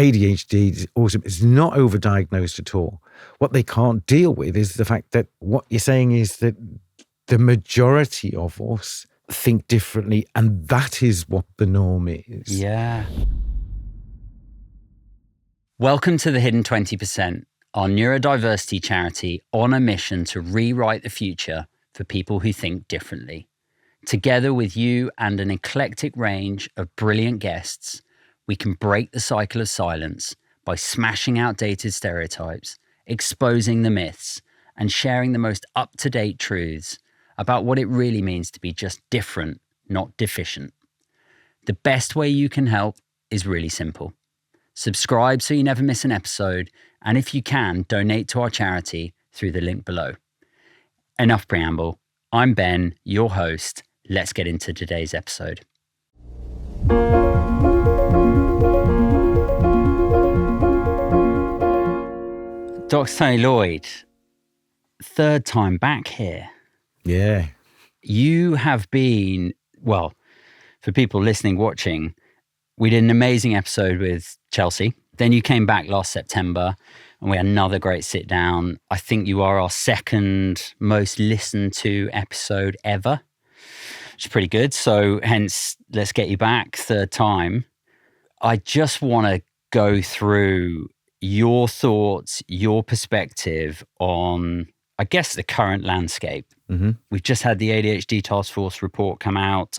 ADHD, autism is not overdiagnosed at all. What they can't deal with is the fact that what you're saying is that the majority of us think differently, and that is what the norm is. Yeah. Welcome to the Hidden 20%, our neurodiversity charity on a mission to rewrite the future for people who think differently. Together with you and an eclectic range of brilliant guests, we can break the cycle of silence by smashing outdated stereotypes, exposing the myths, and sharing the most up-to-date truths about what it really means to be just different, not deficient. The best way you can help is really simple. Subscribe so you never miss an episode, and if you can, donate to our charity through the link below. Enough preamble. I'm Ben, your host. Let's get into today's episode. Dr. Tony Lloyd, third time back here. Yeah. You have been, well, for people listening, watching, we did an amazing episode with Chelsea. Then you came back last September and we had another great sit down. I think you are our second most listened to episode ever, which is pretty good. So hence, let's get you back third time. I just want to go through your thoughts, your perspective on, I guess, the current landscape. Mm-hmm. We've just had the ADHD Task Force report come out.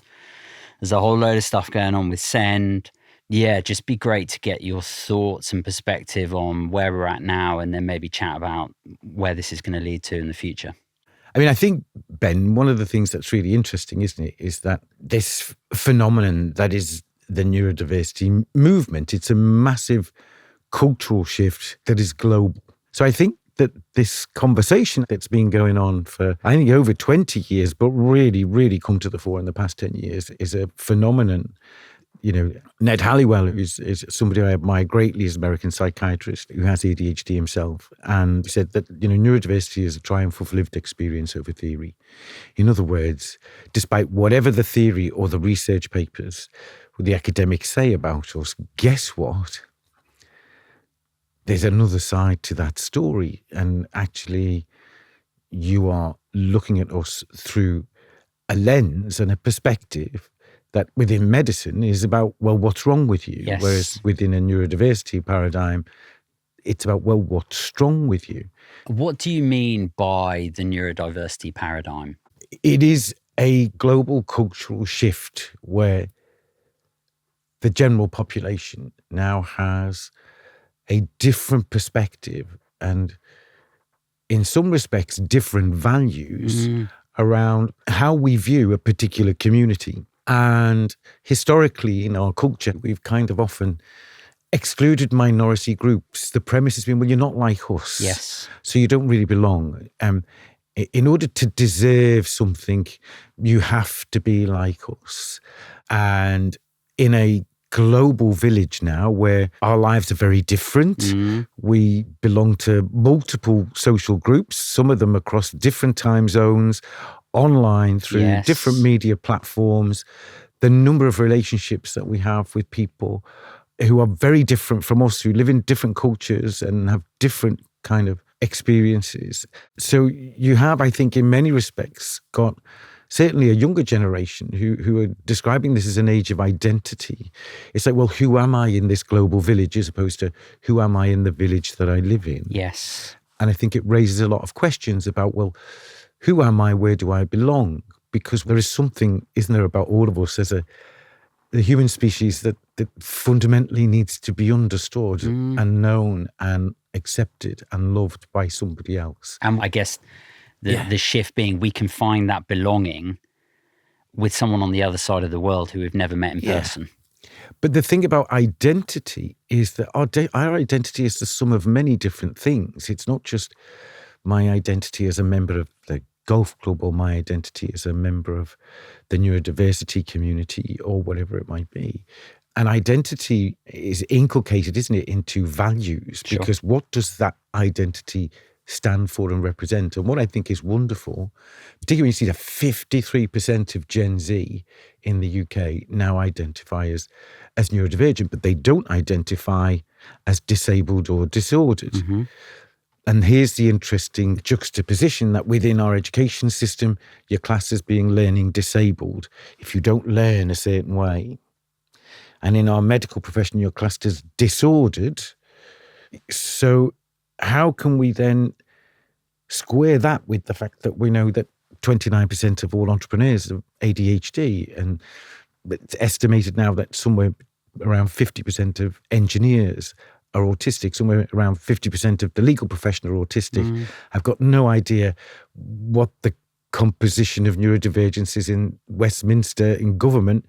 There's a whole load of stuff going on with SEND. Yeah, just be great to get your thoughts and perspective on where we're at now, and then maybe chat about where this is going to lead to in the future. I mean, I think, Ben, one of the things that's really interesting, isn't it, is that this phenomenon that is the neurodiversity movement, it's a massive cultural shift that is global. So I think that this conversation that's been going on for, I think, over 20 years, but really come to the fore in the past 10 years, is a phenomenon. You know, Ned Halliwell is somebody I admire greatly as an American psychiatrist who has ADHD himself, and said that, you know, neurodiversity is a triumph of lived experience over theory. In other words, despite whatever the theory or the research papers or the academics say about us, guess what? There's another side to that story, and actually you are looking at us through a lens and a perspective that within medicine is about, well, what's wrong with you? Yes. Whereas within a neurodiversity paradigm, it's about, well, what's wrong with you? What do you mean by the neurodiversity paradigm? It is a global cultural shift where the general population now has a different perspective and, in some respects, different values around how we view a particular community. And historically in our culture, we've kind of often excluded minority groups. The premise has been, well, you're not like us. Yes. So you don't really belong. In order to deserve something, you have to be like us. And in a global village now where our lives are very different, we belong to multiple social groups, some of them across different time zones, online through different media platforms. The number of relationships that we have with people who are very different from us, who live in different cultures and have different kind of experiences. So you have, I think, in many respects, got certainly a younger generation who are describing this as an age of identity. It's like, well, who am I in this global village as opposed to who am I in the village that I live in? Yes. And I think it raises a lot of questions about, well, who am I? Where do I belong? Because there is something, isn't there, about all of us as the human species that fundamentally needs to be understood and known and accepted and loved by somebody else. And I guess the shift being we can find that belonging with someone on the other side of the world who we've never met in person. But the thing about identity is that our identity is the sum of many different things. It's not just my identity as a member of the golf club or my identity as a member of the neurodiversity community or whatever it might be. And identity is inculcated, isn't it, into values, because what does that identity stand for and represent? And what I think is wonderful, particularly when you see that 53% of Gen Z in the UK now identify as neurodivergent, but they don't identify as disabled or disordered. And here's the interesting juxtaposition that within our education system, your class is being learning disabled if you don't learn a certain way. And in our medical profession, you're classed as disordered. So how can we then square that with the fact that we know that 29% of all entrepreneurs have ADHD, and it's estimated now that somewhere around 50% of engineers are autistic, somewhere around 50% of the legal profession are autistic. I've got no idea what the composition of neurodivergence is in Westminster in government,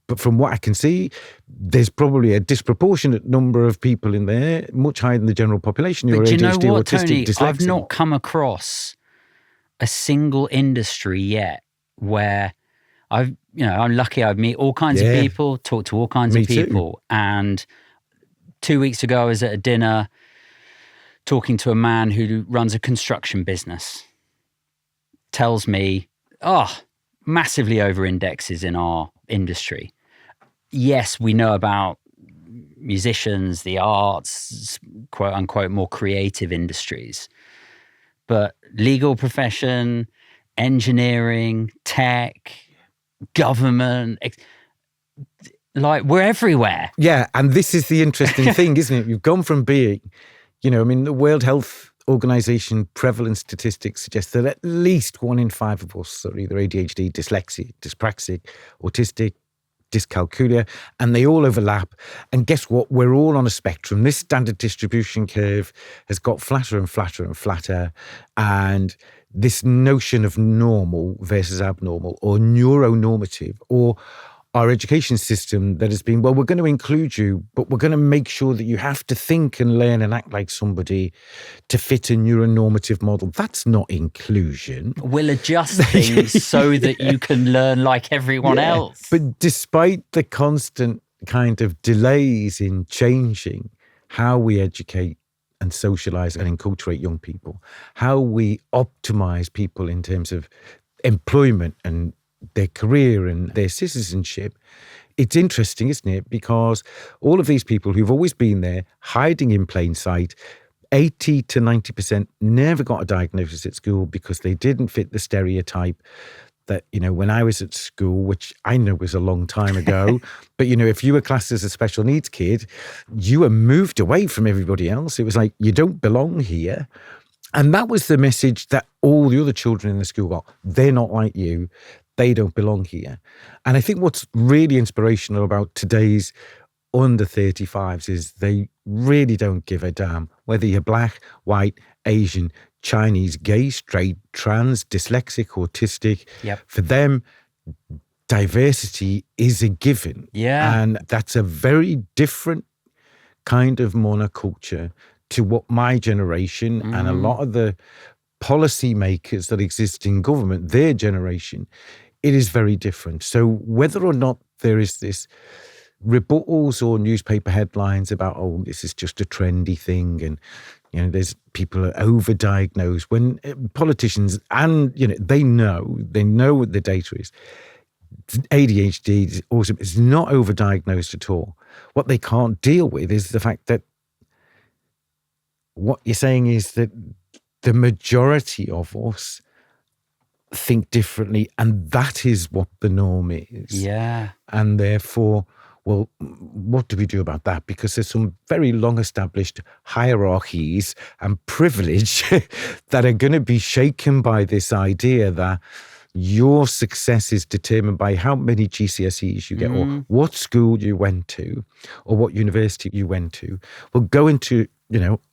but from what I can see, there's probably a disproportionate number of people in there, much higher than the general population, who are But ADHD, you know what, autistic, Tony? dyslexic. I've not come across a single industry yet where I'm lucky. I meet all kinds of people, talk to all kinds of people. Too. And 2 weeks ago, I was at a dinner talking to a man who runs a construction business. Tells me, massively over-indexes in our industry. Yes, we know about musicians, the arts, quote unquote, more creative industries. But legal profession, engineering, tech, government, like we're everywhere. Yeah, and this is the interesting thing, isn't it? You've gone from being, the World Health Organization prevalence statistics suggest that at least 1 in 5 of us are either ADHD, dyslexia, dyspraxic, autistic, dyscalculia, and they all overlap. And guess what? We're all on a spectrum. This standard distribution curve has got flatter and flatter and flatter. And this notion of normal versus abnormal, or neuronormative, or our education system that has been, well, we're going to include you, but we're going to make sure that you have to think and learn and act like somebody to fit a neuronormative model. That's not inclusion. We'll adjust things so that you can learn like everyone else. But despite the constant kind of delays in changing how we educate and socialize and enculturate young people, how we optimize people in terms of employment and their career and their citizenship, it's interesting, isn't it? Because all of these people who've always been there, hiding in plain sight, 80 to 90% never got a diagnosis at school because they didn't fit the stereotype that, when I was at school, which I know was a long time ago, but, if you were classed as a special needs kid, you were moved away from everybody else. It was like, you don't belong here. And that was the message that all the other children in the school got. They're not like you. They don't belong here. And I think what's really inspirational about today's under 35s is they really don't give a damn whether you're black, white, Asian, Chinese, gay, straight, trans, dyslexic, autistic. Yep. For them, diversity is a given. Yeah. And that's a very different kind of monoculture to what my generation and a lot of the policymakers that exist in government, their generation, it is very different. So whether or not there is this rebuttals or newspaper headlines about, this is just a trendy thing, and there's people are overdiagnosed, when politicians and they know what the data is. ADHD is awesome. It's not overdiagnosed at all. What they can't deal with is the fact that what you're saying is that the majority of us think differently, and that is what the norm is. Yeah. And therefore, well, what do we do about that? Because there's some very long-established hierarchies and privilege that are going to be shaken by this idea that your success is determined by how many GCSEs you get, or what school you went to, or what university you went to. Well, go into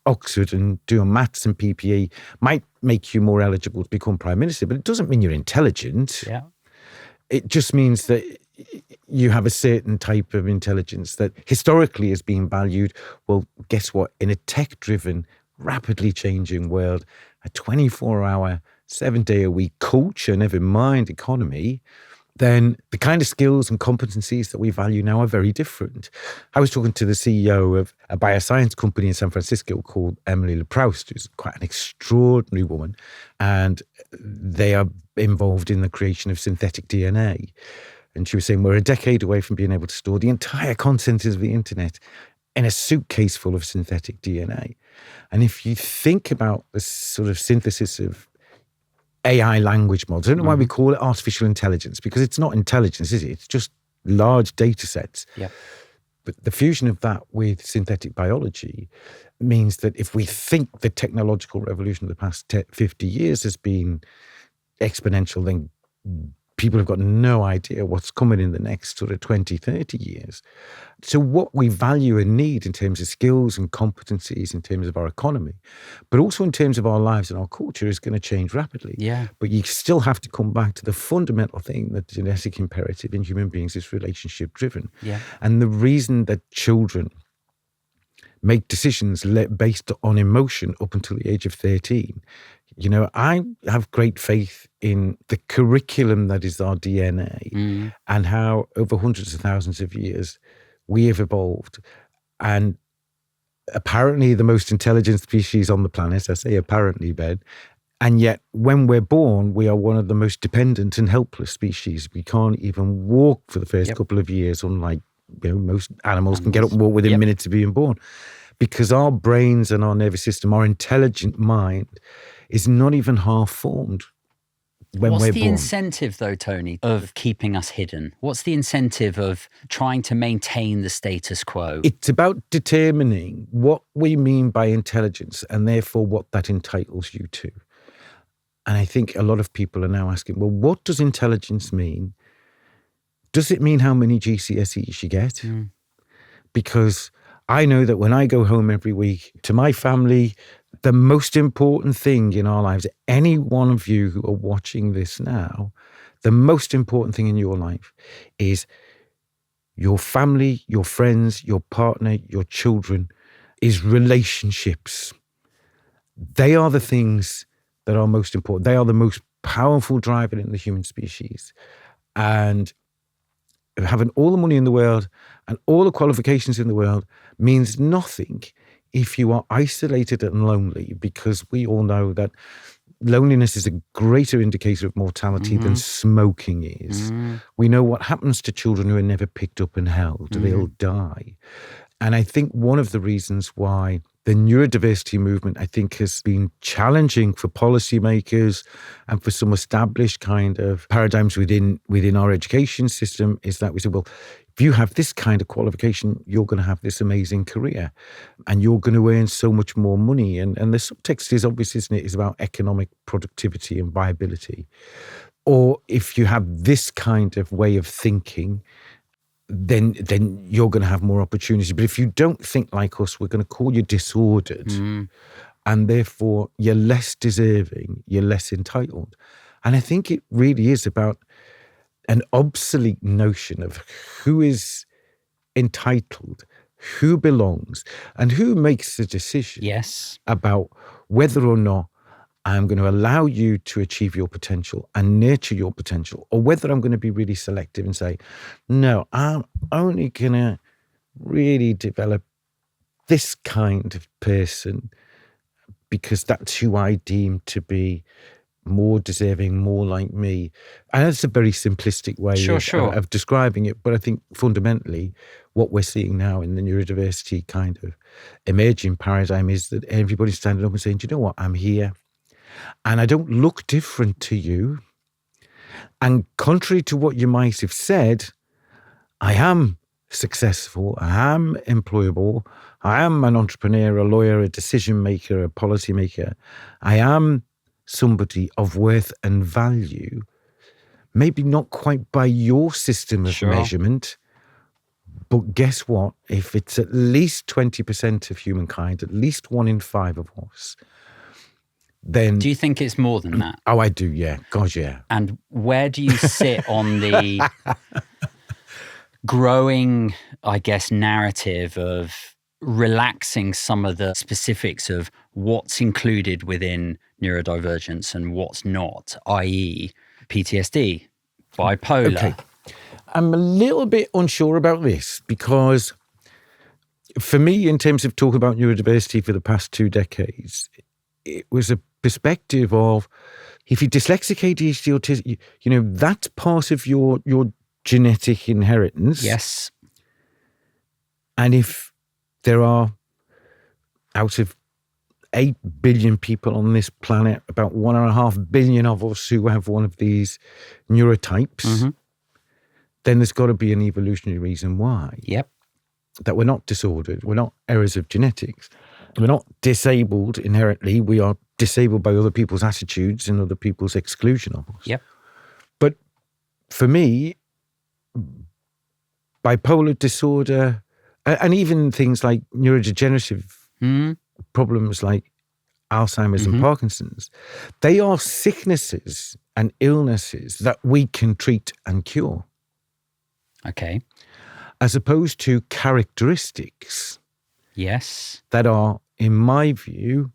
Oxford and do a maths and PPE might make you more eligible to become Prime Minister, but it doesn't mean you're intelligent. Yeah. It just means that you have a certain type of intelligence that historically has been valued. Well, guess what? In a tech-driven, rapidly changing world, a 24-hour, 7-day-a-week culture, never mind economy, then the kind of skills and competencies that we value now are very different. I was talking to the CEO of a bioscience company in San Francisco called Emily LeProust, who's quite an extraordinary woman, and they are involved in the creation of synthetic DNA. And she was saying, we're a decade away from being able to store the entire content of the internet in a suitcase full of synthetic DNA. And if you think about the sort of synthesis of AI language models, I don't know why we call it artificial intelligence, because it's not intelligence, is it? It's just large data sets. Yep. But the fusion of that with synthetic biology means that if we think the technological revolution of the past 50 years has been exponential, then people have got no idea what's coming in the next sort of 20, 30 years. So what we value and need in terms of skills and competencies, in terms of our economy, but also in terms of our lives and our culture, is going to change rapidly. Yeah. But you still have to come back to the fundamental thing, that the genetic imperative in human beings is relationship driven. Yeah. And the reason that children make decisions based on emotion up until the age of 13. I have great faith in the curriculum that is our DNA and how over hundreds of thousands of years we have evolved. And apparently the most intelligent species on the planet, I say apparently, Ben, and yet when we're born, we are one of the most dependent and helpless species. We can't even walk for the first couple of years, unlike most animals can get up and walk within minutes of being born, because our brains and our nervous system, our intelligent mind, is not even half formed when we're born. What's the incentive, though, Tony, of keeping us hidden? What's the incentive of trying to maintain the status quo? It's about determining what we mean by intelligence and therefore what that entitles you to. And I think a lot of people are now asking, well, what does intelligence mean? Does it mean how many GCSEs you get? Because I know that when I go home every week to my family, the most important thing in our lives, any one of you who are watching this now, the most important thing in your life is your family, your friends, your partner, your children, is relationships. They are the things that are most important. They are the most powerful driver in the human species. And having all the money in the world and all the qualifications in the world means nothing if you are isolated and lonely, because we all know that loneliness is a greater indicator of mortality than smoking is. We know what happens to children who are never picked up and held. They'll die. And I think one of the reasons why the neurodiversity movement, I think, has been challenging for policymakers and for some established kind of paradigms within our education system is that we say, well, if you have this kind of qualification, you're going to have this amazing career and you're going to earn so much more money. And the subtext is obvious, isn't it? It's about economic productivity and viability. Or if you have this kind of way of thinking, then you're going to have more opportunity. But if you don't think like us, we're going to call you disordered. And therefore, you're less deserving, you're less entitled. And I think it really is about an obsolete notion of who is entitled, who belongs, and who makes the decision about whether or not I'm going to allow you to achieve your potential and nurture your potential, or whether I'm going to be really selective and say, no, I'm only going to really develop this kind of person because that's who I deem to be more deserving, more like me. And that's a very simplistic way of describing it. But I think fundamentally what we're seeing now in the neurodiversity kind of emerging paradigm is that everybody's standing up and saying, do you know what, I'm here. And I don't look different to you. And contrary to what you might have said, I am successful, I am employable, I am an entrepreneur, a lawyer, a decision maker, a policy maker. I am somebody of worth and value, maybe not quite by your system of measurement, but guess what? If it's at least 20% of humankind, at least 1 in 5 of us, then... Do you think it's more than that? Oh, I do, yeah. God, yeah. And where do you sit on the growing, I guess, narrative of relaxing some of the specifics of what's included within neurodivergence and what's not, i.e. PTSD, bipolar? Okay. I'm a little bit unsure about this because for me, in terms of talking about neurodiversity for the past 2 decades, it was a perspective of if you're dyslexic, ADHD, autism, you know, that's part of your genetic inheritance. Yes. And if there are, out of 8 billion people on this planet, about 1.5 billion of us who have one of these neurotypes, then there's got to be an evolutionary reason why. Yep. That we're not disordered, we're not errors of genetics, we're not disabled inherently, we are disabled by other people's attitudes and other people's exclusion of us. Yep. But for me, bipolar disorder, and even things like neurodegenerative problems like Alzheimer's and Parkinson's, they are sicknesses and illnesses that we can treat and cure. Okay. As opposed to characteristics. Yes. That are, in my view,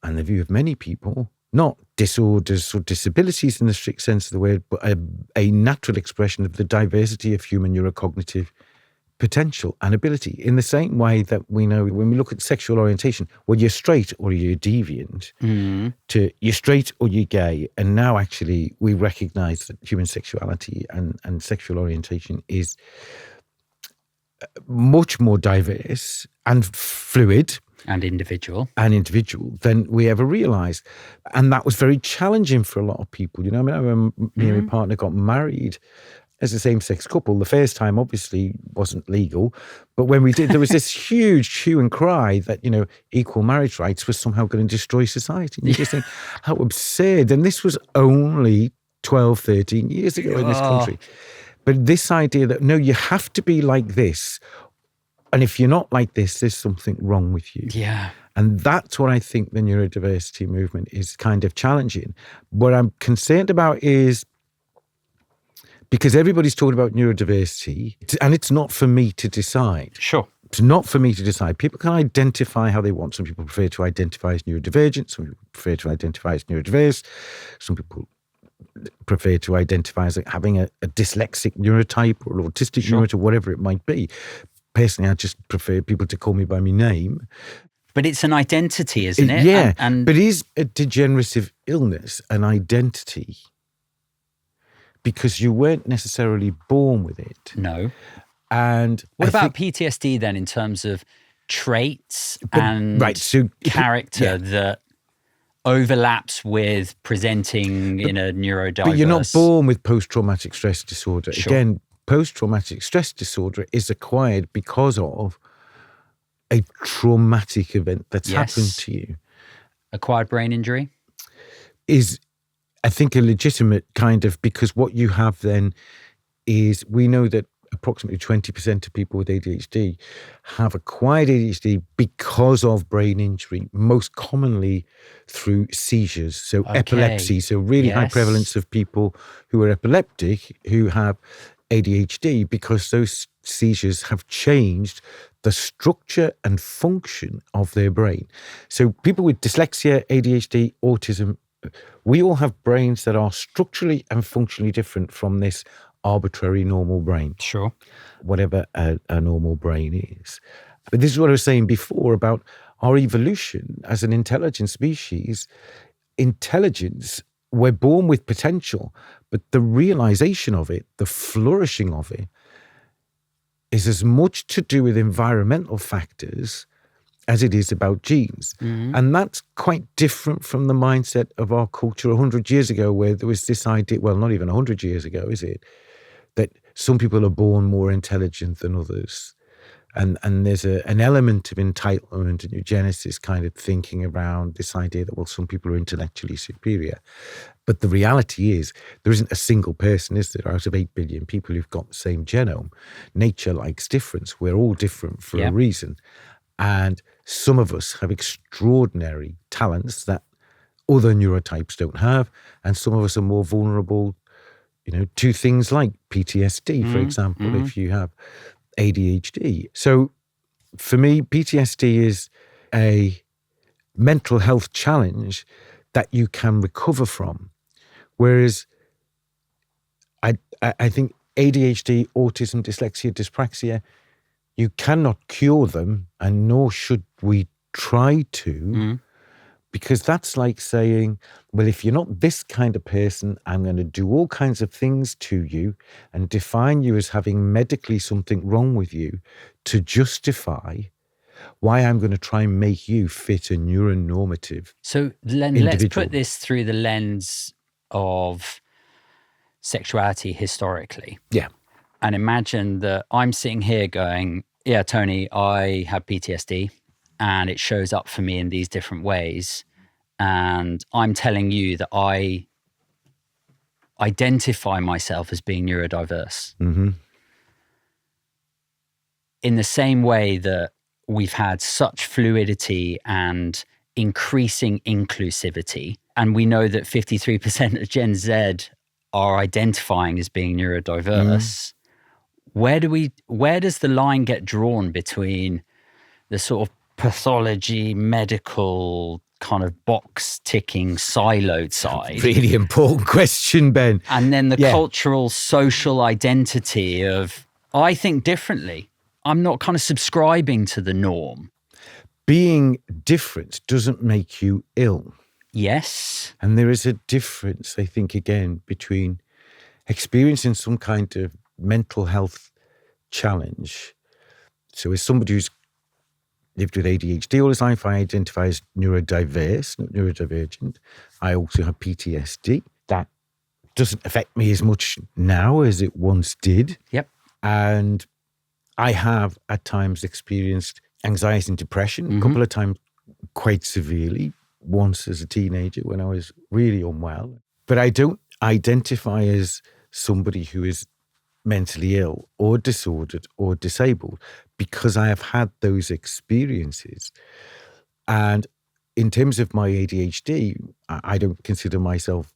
and the view of many people, not disorders or disabilities in the strict sense of the word, but a natural expression of the diversity of human neurocognitive potential and ability. In the same way that we know when we look at sexual orientation, well, you're straight or you're deviant, to you're straight or you're gay. And now actually we recognize that human sexuality and sexual orientation is much more diverse and fluid and individual than we ever realized. And that was very challenging for a lot of people. You know, I mean, when me and my partner got married as a same-sex couple, the first time obviously wasn't legal, but when we did, there was this huge hue and cry that, you know, equal marriage rights was somehow going to destroy society. And you just think, how absurd. And this was only 12, 13 years ago in this country. But this idea that, no, you have to be like this. And if you're not like this, there's something wrong with you. Yeah. And that's what I think the neurodiversity movement is kind of challenging. What I'm concerned about is, because everybody's talking about neurodiversity, and it's not for me to decide. Sure. It's not for me to decide. People can identify how they want. Some people prefer to identify as neurodivergent. Some people prefer to identify as neurodiverse. Some people prefer to identify as having a dyslexic neurotype or an autistic neurotype, whatever it might be. Personally, I just prefer people to call me by my name. But it's an identity, isn't it? Yeah, and but is a degenerative illness an identity? Because you weren't necessarily born with it. No. And what about PTSD then in terms of traits and character that overlaps with presenting in a neurodiverse... But you're not born with post-traumatic stress disorder. Sure. Again, post-traumatic stress disorder is acquired because of a traumatic event that's happened to you. Acquired brain injury? Is, I think, a legitimate kind of, because what you have then is, we know that approximately 20% of people with ADHD have acquired ADHD because of brain injury, most commonly through seizures. So epilepsy, so really high prevalence of people who are epileptic who have ADHD because those seizures have changed the structure and function of their brain. So people with dyslexia, ADHD, autism, we all have brains that are structurally and functionally different from this arbitrary normal brain. Sure. Whatever a normal brain is. But this is what I was saying before about our evolution as an intelligent species. Intelligence, we're born with potential, but the realization of it, the flourishing of it, is as much to do with environmental factors as it is about genes. And that's quite different from the mindset of our culture 100 years ago, where there was this idea, well, not even 100 years ago, is it? That some people are born more intelligent than others. And there's an element of entitlement and eugenesis kind of thinking around this idea that, well, some people are intellectually superior. But the reality is there isn't a single person, is there, out of 8 billion people who've got the same genome. Nature likes difference. We're all different for a reason. And some of us have extraordinary talents that other neurotypes don't have. And some of us are more vulnerable, you know, to things like PTSD, for example, if you have ADHD. So for me, PTSD is a mental health challenge that you can recover from. Whereas I think ADHD, autism, dyslexia, dyspraxia, you cannot cure them, and nor should we try to, because that's like saying, well, if you're not this kind of person, I'm going to do all kinds of things to you and define you as having medically something wrong with you to justify why I'm going to try and make you fit a neuronormative So let's individual. put this through the lens of sexuality historically. Yeah. And imagine that I'm sitting here going, yeah, Tony, I have PTSD and it shows up for me in these different ways. And I'm telling you that I identify myself as being neurodiverse. Mm-hmm. In the same way that we've had such fluidity and increasing inclusivity, and we know that 53% of Gen Z are identifying as being neurodiverse, where does the line get drawn between the sort of pathology, medical kind of box ticking siloed side? Really important question, Ben. And then the cultural, social identity of, I think differently. I'm not kind of subscribing to the norm. Being different doesn't make you ill. Yes. And there is a difference, I think, again, between experiencing some kind of mental health challenge. So as somebody who's lived with ADHD all his life, I identify as neurodiverse, not neurodivergent. I also have PTSD. That doesn't affect me as much now as it once did. Yep. And I have at times experienced anxiety and depression, a couple of times quite severely, once as a teenager when I was really unwell. But I don't identify as somebody who is mentally ill or disordered or disabled because I have had those experiences. And in terms of my ADHD, I don't consider myself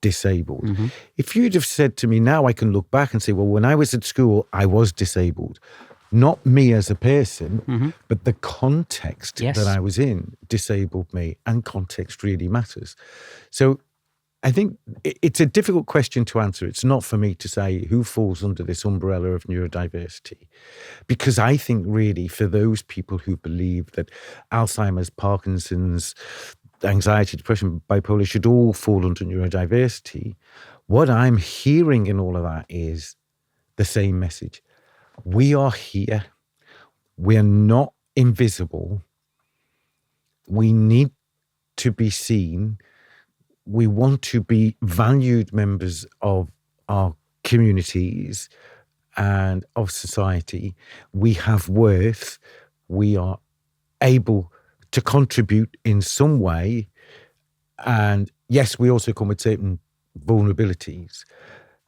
disabled. If you'd have said to me now, I can look back and say, well, when I was at school, I was disabled. Not me as a person, but the context that I was in disabled me, and context really matters. So I think it's a difficult question to answer. It's not for me to say who falls under this umbrella of neurodiversity, because I think really for those people who believe that Alzheimer's, Parkinson's, anxiety, depression, bipolar should all fall under neurodiversity, what I'm hearing in all of that is the same message. We are here. We're not invisible. We need to be seen. We want to be valued members of our communities and of society. We have worth. We are able to contribute in some way. And yes, we also come with certain vulnerabilities.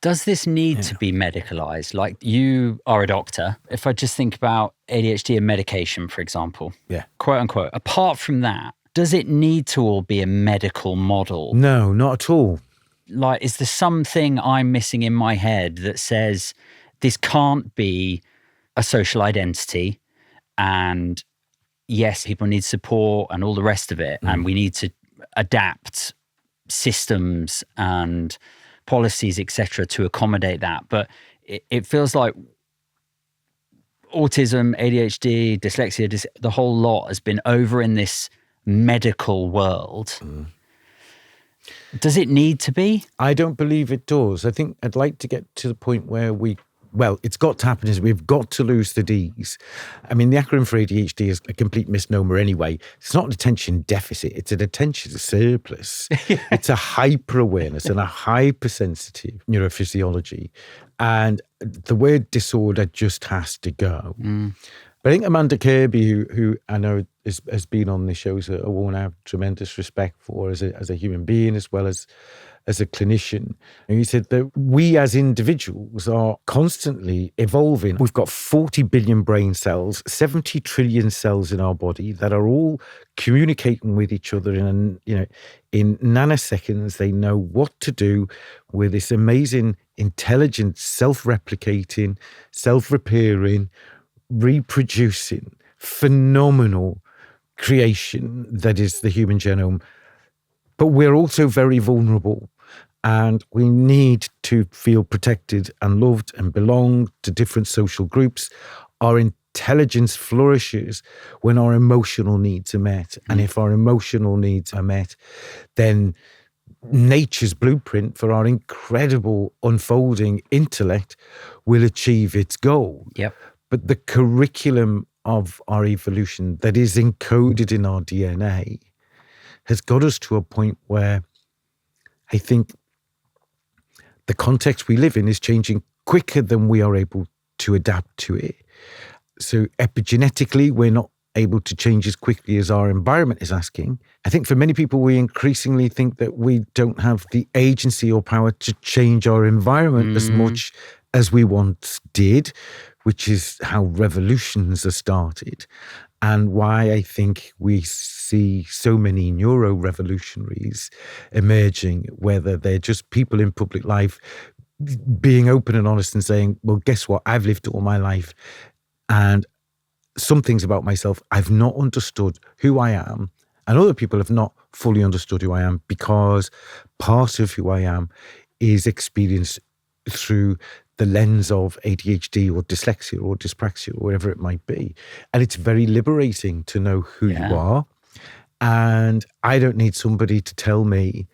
Does this need to be medicalized? Like, you are a doctor. If I just think about ADHD and medication, for example, quote unquote, apart from that, does it need to all be a medical model? No, not at all. Like, is there something I'm missing in my head that says this can't be a social identity, and yes, people need support and all the rest of it, and we need to adapt systems and policies, etc., to accommodate that? But it feels like autism, ADHD, dyslexia, the whole lot has been over in this medical world. Does it need to be? I don't believe it does. I think I'd like to get to the point where it's got to happen is we've got to lose the Ds. I mean, the acronym for ADHD is a complete misnomer anyway. It's not an attention deficit. It's an attention surplus. It's a hyper-awareness and a hypersensitive neurophysiology. And the word disorder just has to go. But I think Amanda Kirby, who I know has been on this show, is a woman I have tremendous respect for as a human being as well as a clinician. And he said that we as individuals are constantly evolving. We've got 40 billion brain cells, 70 trillion cells in our body that are all communicating with each other in nanoseconds. They know what to do with this amazing, intelligent, self-replicating, self-repairing, reproducing, phenomenal creation that is the human genome. But we're also very vulnerable, and we need to feel protected and loved and belong to different social groups. Our intelligence flourishes when our emotional needs are met. And if our emotional needs are met, then nature's blueprint for our incredible unfolding intellect will achieve its goal. Yep. But the curriculum of our evolution that is encoded in our DNA has got us to a point where I think the context we live in is changing quicker than we are able to adapt to it. So epigenetically, we're not able to change as quickly as our environment is asking. I think for many people, we increasingly think that we don't have the agency or power to change our environment as much as we once did, which is how revolutions are started, and why I think we see so many neuro-revolutionaries emerging, whether they're just people in public life being open and honest and saying, well, guess what? I've lived all my life, and some things about myself I've not understood who I am, and other people have not fully understood who I am, because part of who I am is experienced through the lens of ADHD or dyslexia or dyspraxia or whatever it might be. And it's very liberating to know who you are. And I don't need somebody to tell me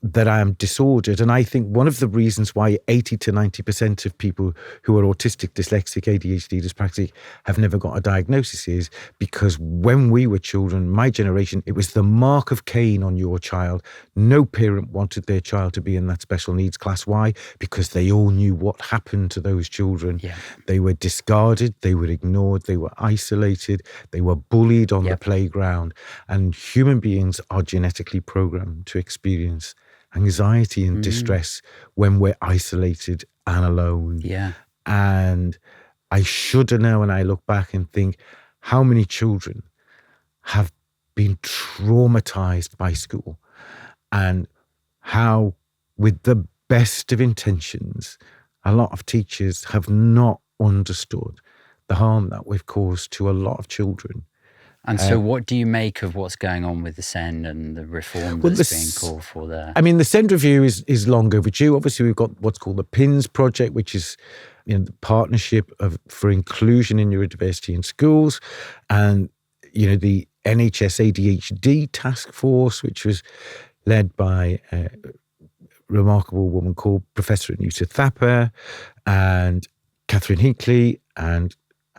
that I am disordered. And I think one of the reasons why 80 to 90% of people who are autistic, dyslexic, ADHD, dyspraxic have never got a diagnosis is because when we were children, my generation, it was the mark of Cain on your child. No parent wanted their child to be in that special needs class. Why? Because they all knew what happened to those children. Yeah. They were discarded, they were ignored, they were isolated, they were bullied on the playground. And human beings are genetically programmed to experience anxiety and distress when we're isolated and alone. Yeah. And I shudder now when I look back and think how many children have been traumatized by school, and how, with the best of intentions, a lot of teachers have not understood the harm that we've caused to a lot of children. And so what do you make of what's going on with the SEND and the reform that's being called for there? I mean, the SEND review is long overdue. Obviously, we've got what's called the PINS project, which is the partnership for inclusion in neurodiversity in schools, and the NHS ADHD task force, which was led by a remarkable woman called Professor Anita Thapar and Catherine Hinkley, and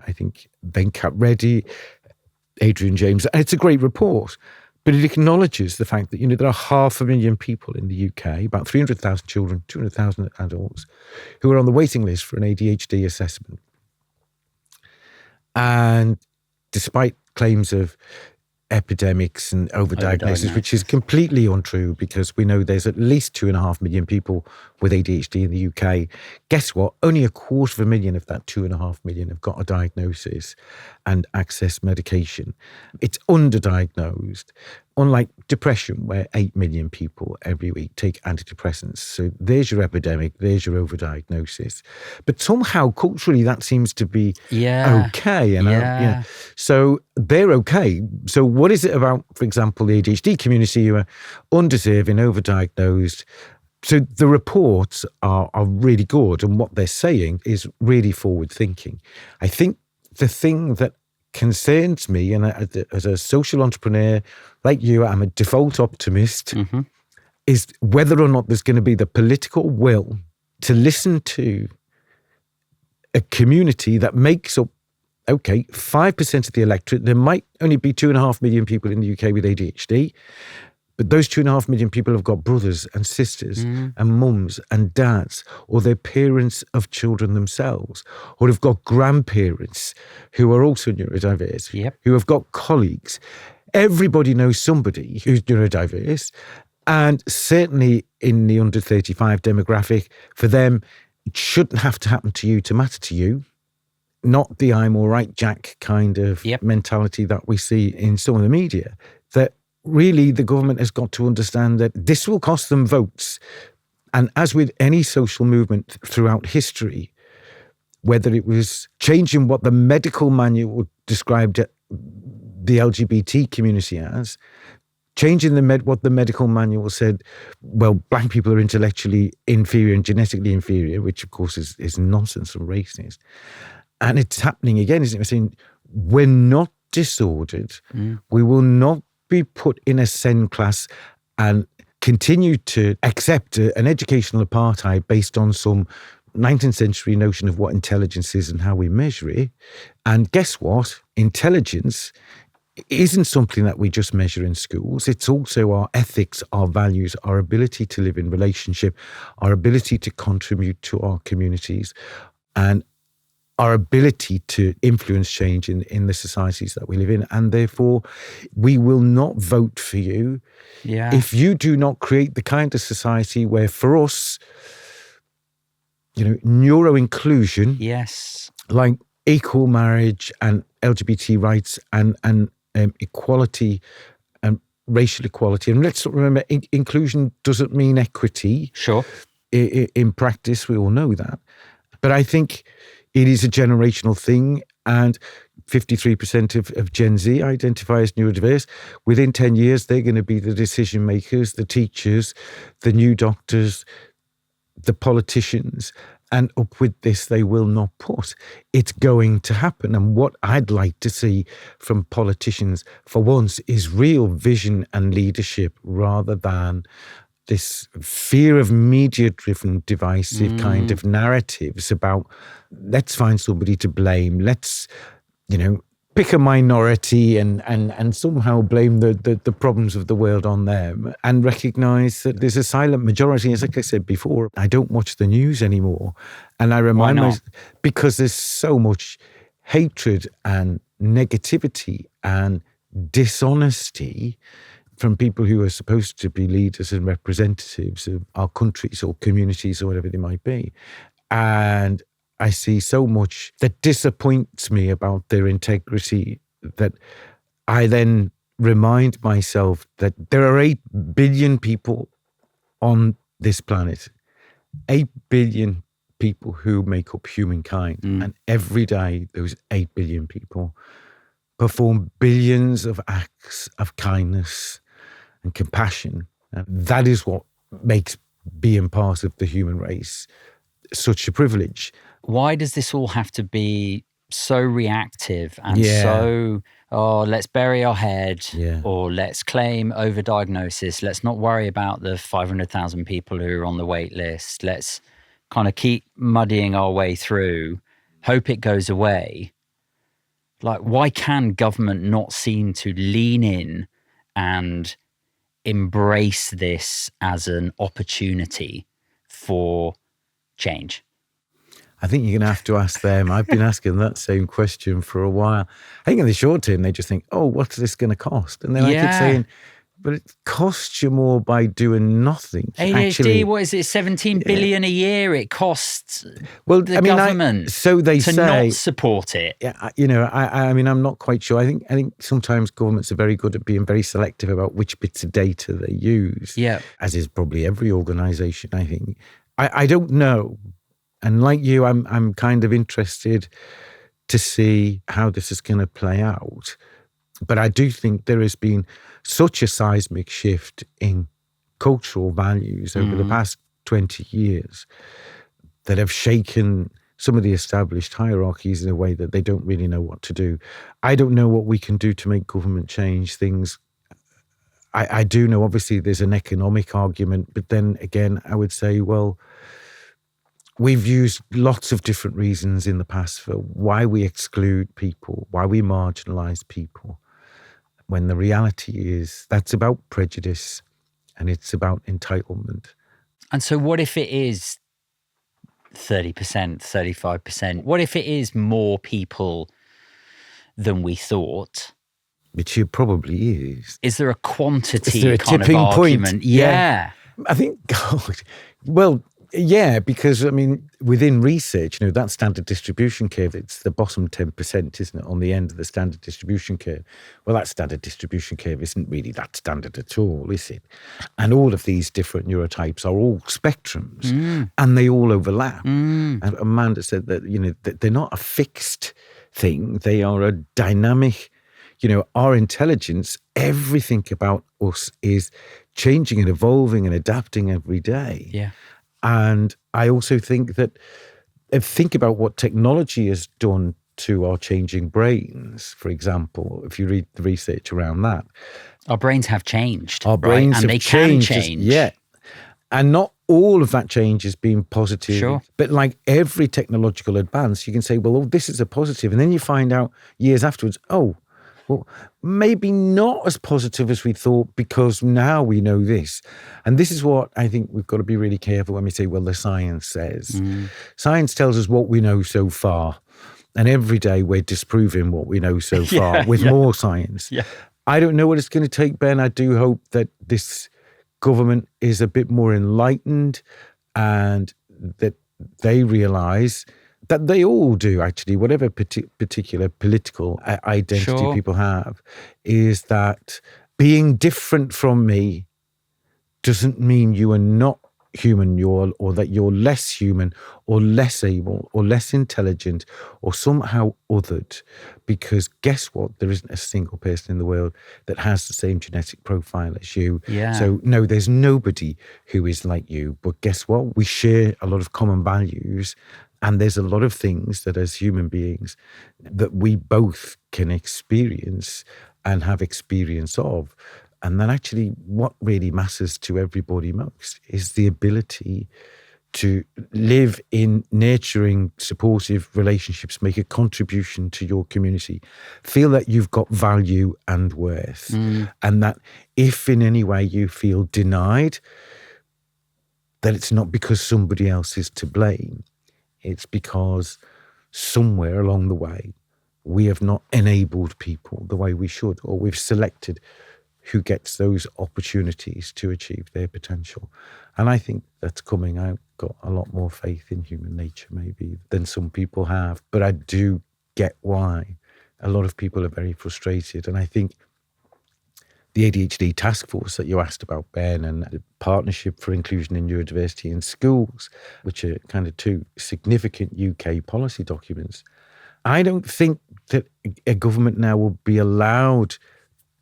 I think Venkat Reddy, Adrian James. And it's a great report, but it acknowledges the fact that, there are 500,000 people in the UK, about 300,000 children, 200,000 adults, who are on the waiting list for an ADHD assessment. And despite claims of epidemics and overdiagnosis, which is completely untrue, because we know there's at least 2.5 million people with ADHD in the UK. Guess what? Only 250,000 of that 2.5 million have got a diagnosis and access medication. It's underdiagnosed, unlike depression, where 8 million people every week take antidepressants. So there's your epidemic, there's your overdiagnosis. But somehow culturally that seems to be okay. And so they're okay. So what is it about, for example, the ADHD community who are undeserving, overdiagnosed? So the reports are really good, and what they're saying is really forward thinking. I think the thing that concerns me, and as a social entrepreneur like you, I'm a default optimist, is whether or not there's going to be the political will to listen to a community that makes up, 5% of the electorate. There might only be 2.5 million people in the UK with ADHD, but those 2.5 million people have got brothers and sisters and mums and dads, or they're parents of children themselves, or have got grandparents who are also neurodiverse, who have got colleagues. Everybody knows somebody who's neurodiverse, and certainly in the under 35 demographic, for them, it shouldn't have to happen to you to matter to you. Not the I'm all right, Jack kind of mentality that we see in some of the media, that really the government has got to understand that this will cost them votes. And as with any social movement throughout history, whether it was changing what the medical manual described the LGBT community as, changing what the medical manual said, well, black people are intellectually inferior and genetically inferior, which of course is nonsense and racist. And it's happening again, isn't it? We're saying we're not disordered. We will not be put in a SEND class and continue to accept an educational apartheid based on some 19th century notion of what intelligence is and how we measure it. And guess what? Intelligence isn't something that we just measure in schools. It's also our ethics, our values, our ability to live in relationship, our ability to contribute to our communities, and our ability to influence change in the societies that we live in. And therefore, we will not vote for you if you do not create the kind of society where, for us, neuro-inclusion, like equal marriage and LGBT rights and equality and racial equality. And let's remember, inclusion doesn't mean equity. Sure. In practice, we all know that. But I think it is a generational thing. And 53% of Gen Z identify as neurodiverse. Within 10 years, they're going to be the decision makers, the teachers, the new doctors, the politicians. And up with this, they will not put. It's going to happen. And what I'd like to see from politicians, for once, is real vision and leadership rather than this fear of media-driven, divisive kind of narratives about, let's find somebody to blame. Let's, pick a minority and somehow blame the problems of the world on them and recognize that there's a silent majority. As like I said before, I don't watch the news anymore. And I remind myself, because there's so much hatred and negativity and dishonesty from people who are supposed to be leaders and representatives of our countries or communities or whatever they might be. And I see so much that disappoints me about their integrity that I then remind myself that there are 8 billion people on this planet, 8 billion people who make up humankind. And every day, those 8 billion people perform billions of acts of kindness and compassion. And that is what makes being part of the human race such a privilege. Why does this all have to be so reactive and so, let's bury our head or let's claim overdiagnosis. Let's not worry about the 500,000 people who are on the wait list. Let's kind of keep muddying our way through, hope it goes away. Like, why can government not seem to lean in and embrace this as an opportunity for change? I think you're going to have to ask them. I've been asking that same question for a while. I think in the short term, they just think, what's this going to cost? And then I keep saying, but it costs you more by doing nothing. ADHD, actually, what is it, 17 billion a year it costs the government so they to say, not support it. Yeah, I mean, I'm not quite sure. I think sometimes governments are very good at being very selective about which bits of data they use, as is probably every organisation, I think. I don't know. And like you, I'm kind of interested to see how this is going to play out. But I do think there has been such a seismic shift in cultural values over the past 20 years that have shaken some of the established hierarchies in a way that they don't really know what to do. I don't know what we can do to make government change things. I do know, obviously, there's an economic argument, but then again, I would say, well, we've used lots of different reasons in the past for why we exclude people, why we marginalize people, when the reality is that's about prejudice and it's about entitlement. And so what if it is 30%, 35%? What if it is more people than we thought? Which it probably is. Is there a quantity is there a kind tipping of argument? Point? Yeah. I think, God, well, yeah, because, I mean, within research, that standard distribution curve, it's the bottom 10%, isn't it, on the end of the standard distribution curve? Well, that standard distribution curve isn't really that standard at all, is it? And all of these different neurotypes are all spectrums, and they all overlap. And Amanda said that, that they're not a fixed thing. They are a dynamic, our intelligence, everything about us is changing and evolving and adapting every day. Yeah. And I also think that, think about what technology has done to our changing brains, for example, if you read the research around that. Our brains have changed. Our brains right? And have they changed. Can change. Yeah. And not all of that change has been positive. Sure. But like every technological advance, you can say, well, oh, this is a positive. And then you find out years afterwards, oh, well, maybe not as positive as we thought, because now we know this. And this is what I think we've got to be really careful when we say, well, the science says. Science tells us what we know so far. And every day we're disproving what we know so far with more science. Yeah. I don't know what it's going to take, Ben. I do hope that this government is a bit more enlightened and that they realise that they all do, actually, whatever particular political identity people have, is that being different from me doesn't mean you are not human, or that you're less human or less able or less intelligent or somehow othered, because guess what? There isn't a single person in the world that has the same genetic profile as you. Yeah. So no, there's nobody who is like you. But guess what? We share a lot of common values, and there's a lot of things that as human beings that we both can experience and have experience of. And then actually what really matters to everybody most is the ability to live in nurturing, supportive relationships, make a contribution to your community, feel that you've got value and worth. And that if in any way you feel denied, that it's not because somebody else is to blame. It's because somewhere along the way, we have not enabled people the way we should, or we've selected who gets those opportunities to achieve their potential. And I think that's coming. I've got a lot more faith in human nature maybe than some people have, but I do get why a lot of people are very frustrated. And I think the ADHD task force that you asked about, Ben, and the Partnership for Inclusion in Neurodiversity in Schools, which are kind of two significant UK policy documents, I don't think that a government now will be allowed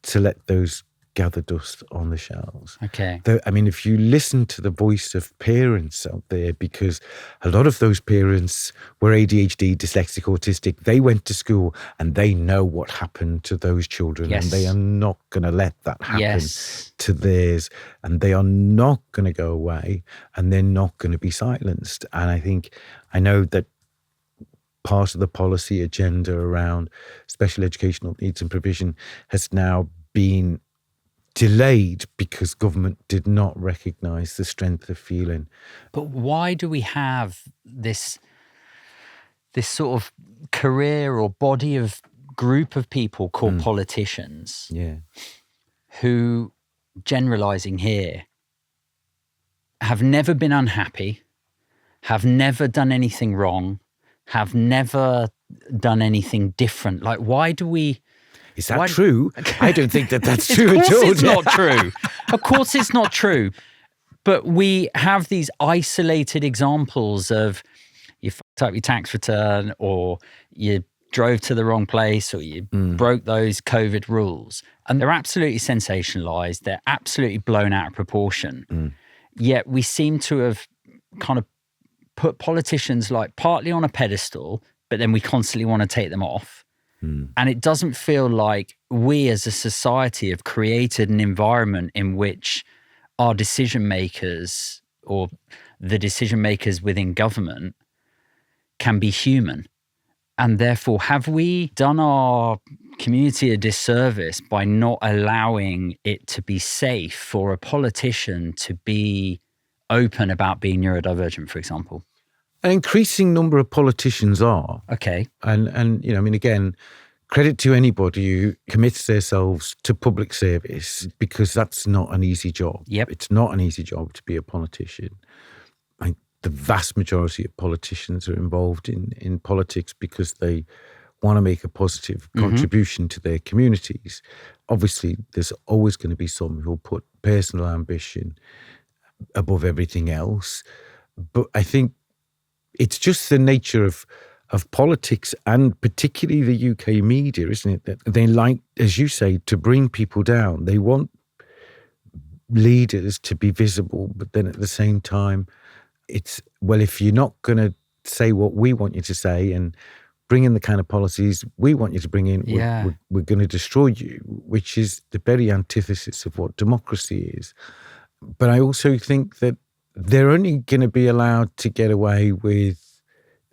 to let those gather dust on the shelves. Okay. I mean, if you listen to the voice of parents out there, because a lot of those parents were ADHD, dyslexic, autistic, they went to school and they know what happened to those children. Yes. And they are not going to let that happen Yes. to theirs. And they are not going to go away, and they're not going to be silenced. And I know that part of the policy agenda around special educational needs and provision has now been delayed because government did not recognise the strength of feeling. But why do we have this sort of career or body of group of people called politicians who, generalising here, have never been unhappy, have never done anything wrong, have never done anything different? Like, why do we... Is that true? I don't think that's true at all. Of course it's not true. Of course it's not true. But we have these isolated examples of you fucked up your tax return, or you drove to the wrong place, or you broke those COVID rules. And they're absolutely sensationalized. They're absolutely blown out of proportion. Yet we seem to have kind of put politicians like partly on a pedestal, but then we constantly want to take them off. And it doesn't feel like we as a society have created an environment in which our decision makers, or the decision makers within government, can be human. And therefore, have we done our community a disservice by not allowing it to be safe for a politician to be open about being neurodivergent, for example? An increasing number of politicians are. Okay. And you know, I mean, again, credit to anybody who commits themselves to public service, because that's not an easy job. Yep. It's not an easy job to be a politician. The vast majority of politicians are involved in politics because they want to make a positive contribution to their communities. Obviously, there's always going to be some who'll put personal ambition above everything else. But I think it's just the nature of politics, and particularly the UK media, isn't it? That they like, as you say, to bring people down. They want leaders to be visible, but then at the same time, it's, well, if you're not going to say what we want you to say and bring in the kind of policies we want you to bring in, we're going to destroy you, which is the very antithesis of what democracy is. But I also think that they're only going to be allowed to get away with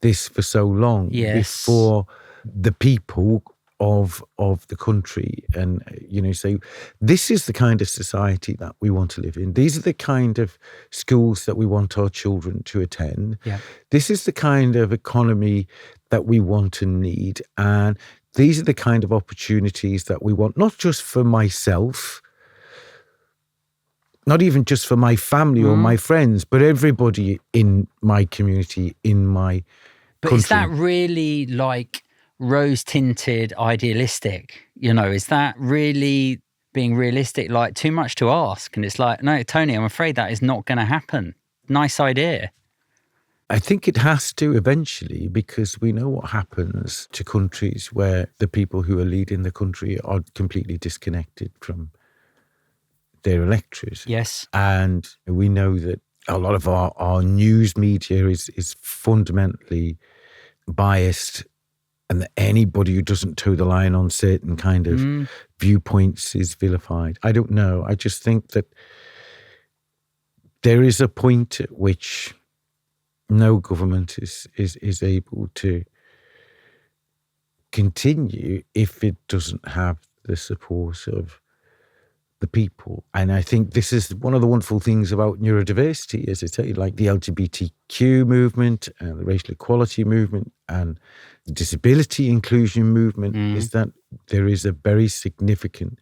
this for so long before the people of the country and, say, this is the kind of society that we want to live in. These are the kind of schools that we want our children to attend. Yeah. This is the kind of economy that we want and need. And these are the kind of opportunities that we want, not just for myself, not even just for my family or my friends, but everybody in my community, in my country. Is that really like rose-tinted idealistic? Is that really being realistic, like too much to ask? And it's like, no, Tony, I'm afraid that is not going to happen. Nice idea. I think it has to eventually, because we know what happens to countries where the people who are leading the country are completely disconnected from their electorate. Yes. And we know that a lot of our news media is fundamentally biased, and that anybody who doesn't toe the line on certain kind of viewpoints is vilified. I don't know. I just think that there is a point at which no government is able to continue if it doesn't have the support of the people. And I think this is one of the wonderful things about neurodiversity, as I say, like the LGBTQ movement and the racial equality movement and the disability inclusion movement, is that there is a very significant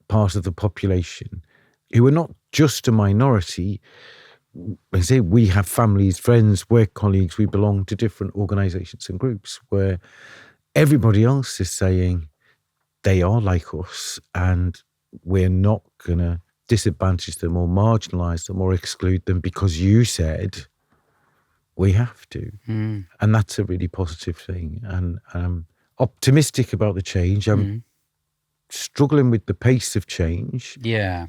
part of the population who are not just a minority. I say we have families, friends, work colleagues, we belong to different organisations and groups where everybody else is saying they are like us and we're not going to disadvantage them or marginalise them or exclude them because you said we have to. And that's a really positive thing. And I'm optimistic about the change. I'm struggling with the pace of change. Yeah.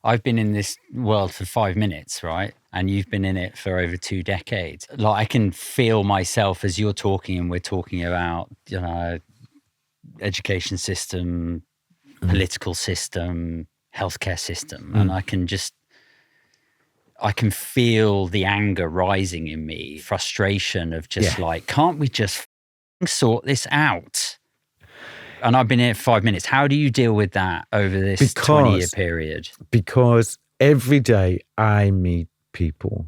I've been in this world for 5 minutes, right? And you've been in it for over 2 decades. Like, I can feel myself as you're talking and we're talking about, education system, political system, healthcare system. And I can feel the anger rising in me, frustration of just like, can't we just sort this out? And I've been here for 5 minutes. How do you deal with that over this 20-year period? Because every day I meet people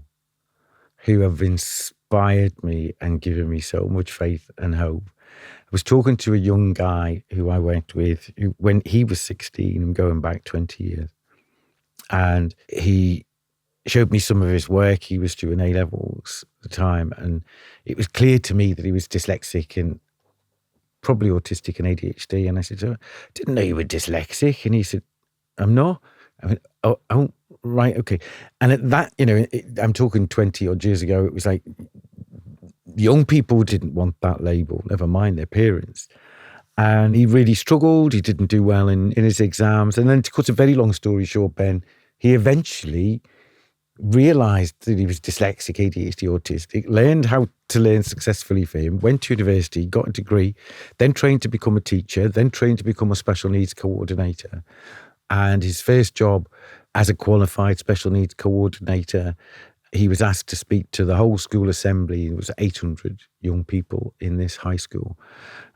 who have inspired me and given me so much faith and hope. I was talking to a young guy who I worked with when he was 16 and going back 20 years. And he showed me some of his work. He was doing A-levels at the time. And it was clear to me that he was dyslexic and probably autistic and ADHD. And I said, I didn't know you were dyslexic. And he said, I'm not. I went, oh, right, okay. And at that, I'm talking 20 odd years ago, it was like young people didn't want that label, never mind their parents. And he really struggled. He didn't do well in his exams. And then, to cut a very long story short, Ben, he eventually realised that he was dyslexic, ADHD, autistic, learned how to learn successfully for him, went to university, got a degree, then trained to become a teacher, then trained to become a special needs coordinator. And his first job as a qualified special needs coordinator, he was asked to speak to the whole school assembly. There was 800 young people in this high school.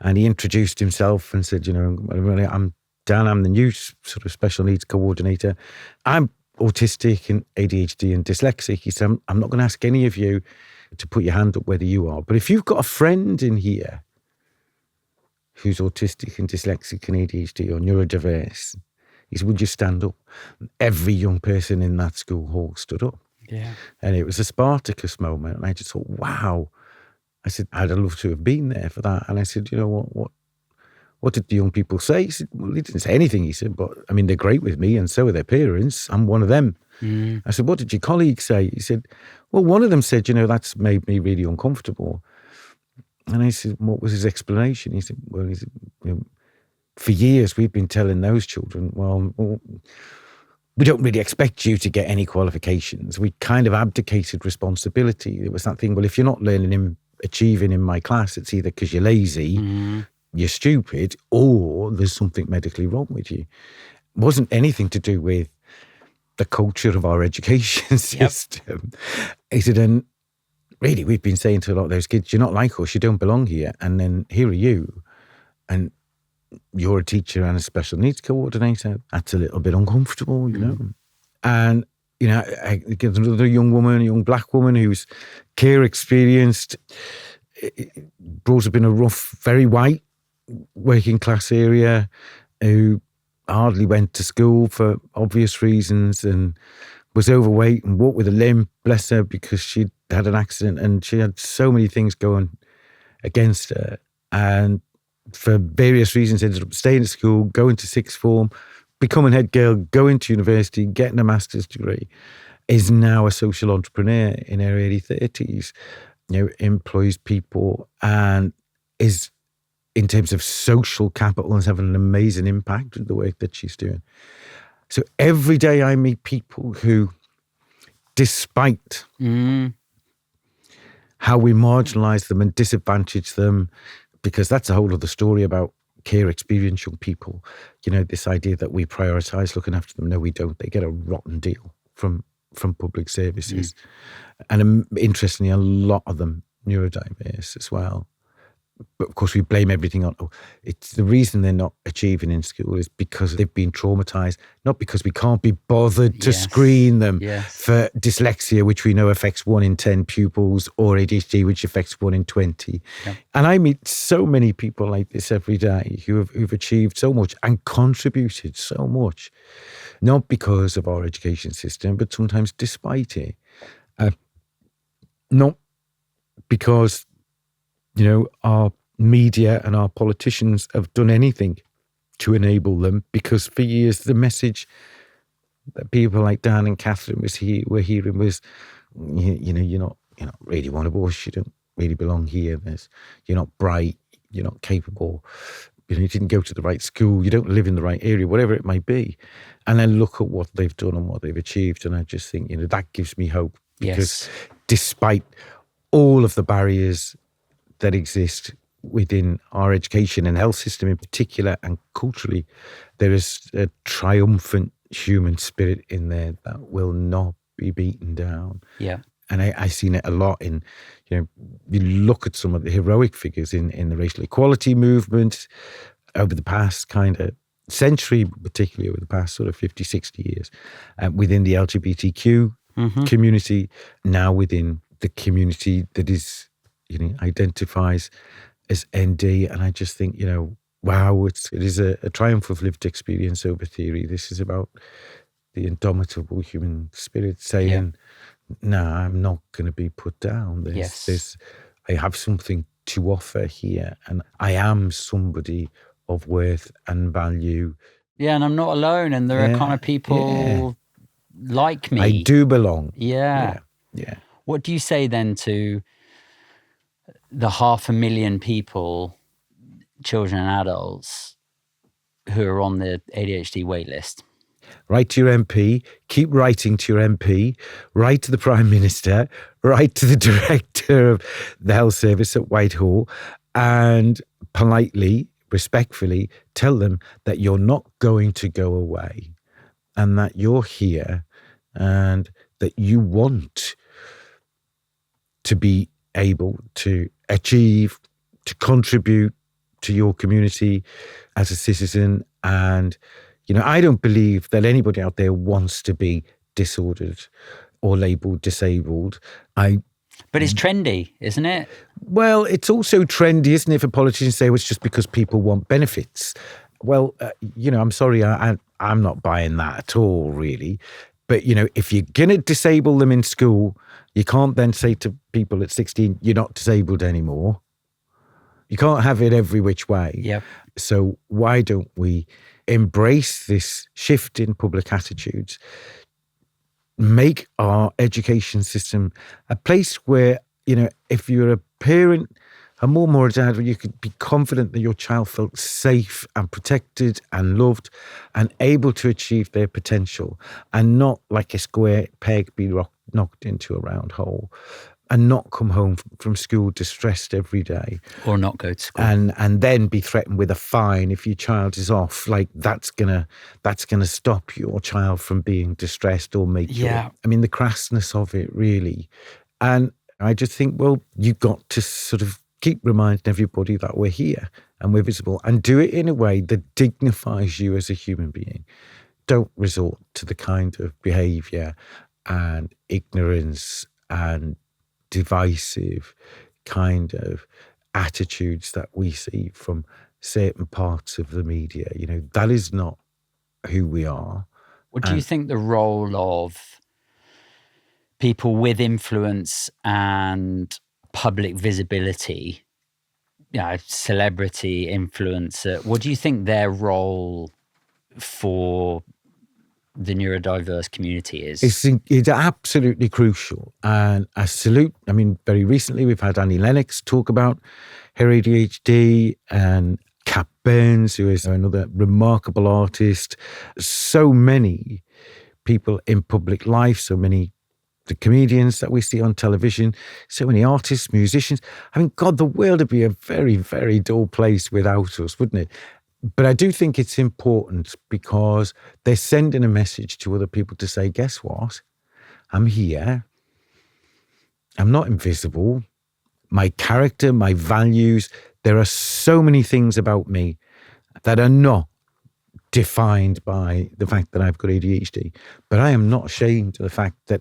And he introduced himself and said, I'm Dan, I'm the new sort of special needs coordinator. I'm autistic and ADHD and dyslexic. He said, I'm not going to ask any of you to put your hand up whether you are. But if you've got a friend in here who's autistic and dyslexic and ADHD or neurodiverse, he said, would you stand up? Every young person in that school hall stood up. Yeah. And it was a Spartacus moment. And I just thought, wow. I said, I'd have loved to have been there for that. And I said, what did the young people say? He said, well, he didn't say anything. He said, but I mean, they're great with me and so are their parents. I'm one of them. I said, what did your colleagues say? He said, well, one of them said, that's made me really uncomfortable. And I said, what was his explanation? He said, for years we've been telling those children, well, we don't really expect you to get any qualifications. We kind of abdicated responsibility. There was that thing, well, if you're not achieving in my class, it's either because you're lazy, you're stupid, or there's something medically wrong with you. It wasn't anything to do with the culture of our education system. He said, and really, we've been saying to a lot of those kids, you're not like us, you don't belong here. And then here are you, and you're a teacher and a special needs coordinator. That's a little bit uncomfortable, you know. And, you know, I get another young woman, a young black woman who's care experienced, brought up in a rough, very white working class area, who hardly went to school for obvious reasons and was overweight and walked with a limp, bless her, because she'd had an accident and she had so many things going against her. And for various reasons, ended up staying at school, going to sixth form, becoming head girl, going to university, getting a master's degree, is now a social entrepreneur in her early 30s, you know, employs people and is, in terms of social capital, is having an amazing impact with the work that she's doing. So every day I meet people who, despite how we marginalise them and disadvantage them, because that's a whole other story about care experiential people, you know, this idea that we prioritise looking after them. No, we don't. They get a rotten deal from public services. And interestingly, a lot of them neurodiverse as well. But of course, we blame everything on, it's the reason they're not achieving in school is because they've been traumatized, not because we can't be bothered to screen them for dyslexia, which we know affects 1 in 10 pupils, or ADHD, which affects 1 in 20. Yep. And I meet so many people like this every day who've achieved so much and contributed so much, not because of our education system, but sometimes despite it. Not because, you know, our media and our politicians have done anything to enable them, because for years the message that people like Dan and Catherine were hearing was, you know, you're not really one of us, you don't really belong here. You're not bright, you're not capable, you know, you didn't go to the right school, you don't live in the right area, whatever it might be. And then look at what they've done and what they've achieved. And I just think, you know, that gives me hope, because despite all of the barriers that exist within our education and health system in particular, and culturally, there is a triumphant human spirit in there that will not be beaten down. Yeah. And I've seen it a lot in, you know, you look at some of the heroic figures in the racial equality movement over the past kind of century, particularly over the past sort of 50, 60 years, within the LGBTQ community, now within the community that is, you know, identifies as ND. And I just think, you know, wow, it is a triumph of lived experience over theory. This is about the indomitable human spirit saying, no, I'm not going to be put down. I have something to offer here, and I am somebody of worth and value. Yeah, and I'm not alone, and there are kind of people like me. I do belong. Yeah. What do you say then to the 500,000 people, children and adults, who are on the ADHD waitlist? Write to your MP, keep writing to your MP, write to the Prime Minister, write to the Director of the Health Service at Whitehall, and politely, respectfully tell them that you're not going to go away, and that you're here, and that you want to be able to achieve, to contribute to your community as a citizen. And, you know, I don't believe that anybody out there wants to be disordered or labelled disabled. But it's trendy, isn't it? Well, it's also trendy, isn't it, for politicians to say, well, it's just because people want benefits. Well, you know, I'm sorry, I'm not buying that at all, really. But, you know, if you're going to disable them in school, you can't then say to people at 16, you're not disabled anymore. You can't have it every which way. Yep. So why don't we embrace this shift in public attitudes, make our education system a place where, you know, if you're a parent, a mum or a dad, where you could be confident that your child felt safe and protected and loved and able to achieve their potential, and not like a square peg being knocked into a round hole. and not come home from school distressed every day, or not go to school, and then be threatened with a fine if your child is off. Like that's gonna stop your child from being distressed or make the crassness of it really. And I just think, well, you've got to sort of keep reminding everybody that we're here and we're visible, and do it in a way that dignifies you as a human being. Don't resort to the kind of behaviour and ignorance and divisive kind of attitudes that we see from certain parts of the media. You know, that is not who we are. What do you think the role of people with influence and public visibility, celebrity, influencer, what do you think their role for the neurodiverse community is? It's absolutely crucial. And I salute, very recently we've had Annie Lennox talk about her ADHD, and Kat Burns, who is another remarkable artist. So many people in public life, so many the comedians that we see on television, so many artists, musicians. God, the world would be a very, very dull place without us, wouldn't it? But I do think it's important because they're sending a message to other people to say, guess what? I'm here. I'm not invisible. My character, my values, there are so many things about me that are not defined by the fact that I've got ADHD. But I am not ashamed of the fact that,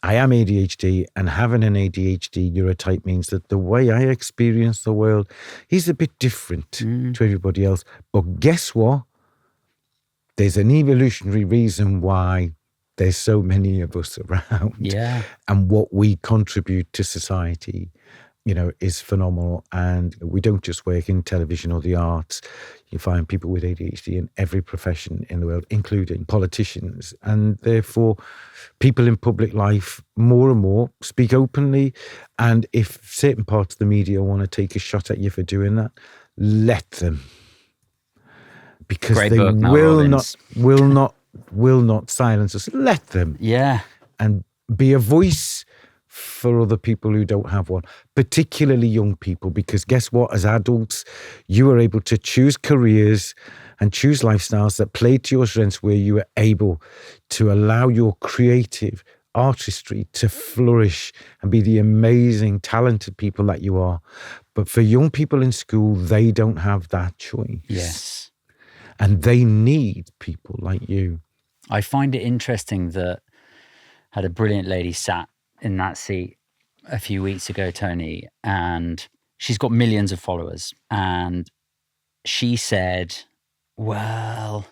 I am ADHD, and having an ADHD neurotype means that the way I experience the world is a bit different to everybody else. But guess what? There's an evolutionary reason why there's so many of us around. Yeah. And what we contribute to society, is phenomenal. And we don't just work in television or the arts. You find people with ADHD in every profession in the world, including politicians. And therefore, people in public life more and more speak openly. And if certain parts of the media want to take a shot at you for doing that, let them. Because Great they book, will not silence us. Let them. Yeah. And be a voice for other people who don't have one, particularly young people, because guess what? As adults, you are able to choose careers and choose lifestyles that play to your strengths, where you are able to allow your creative artistry to flourish and be the amazing, talented people that you are. But for young people in school, they don't have that choice. Yes. And they need people like you. I find it interesting that I had a brilliant lady sat in that seat a few weeks ago, Tony, and she's got millions of followers. And she said, well,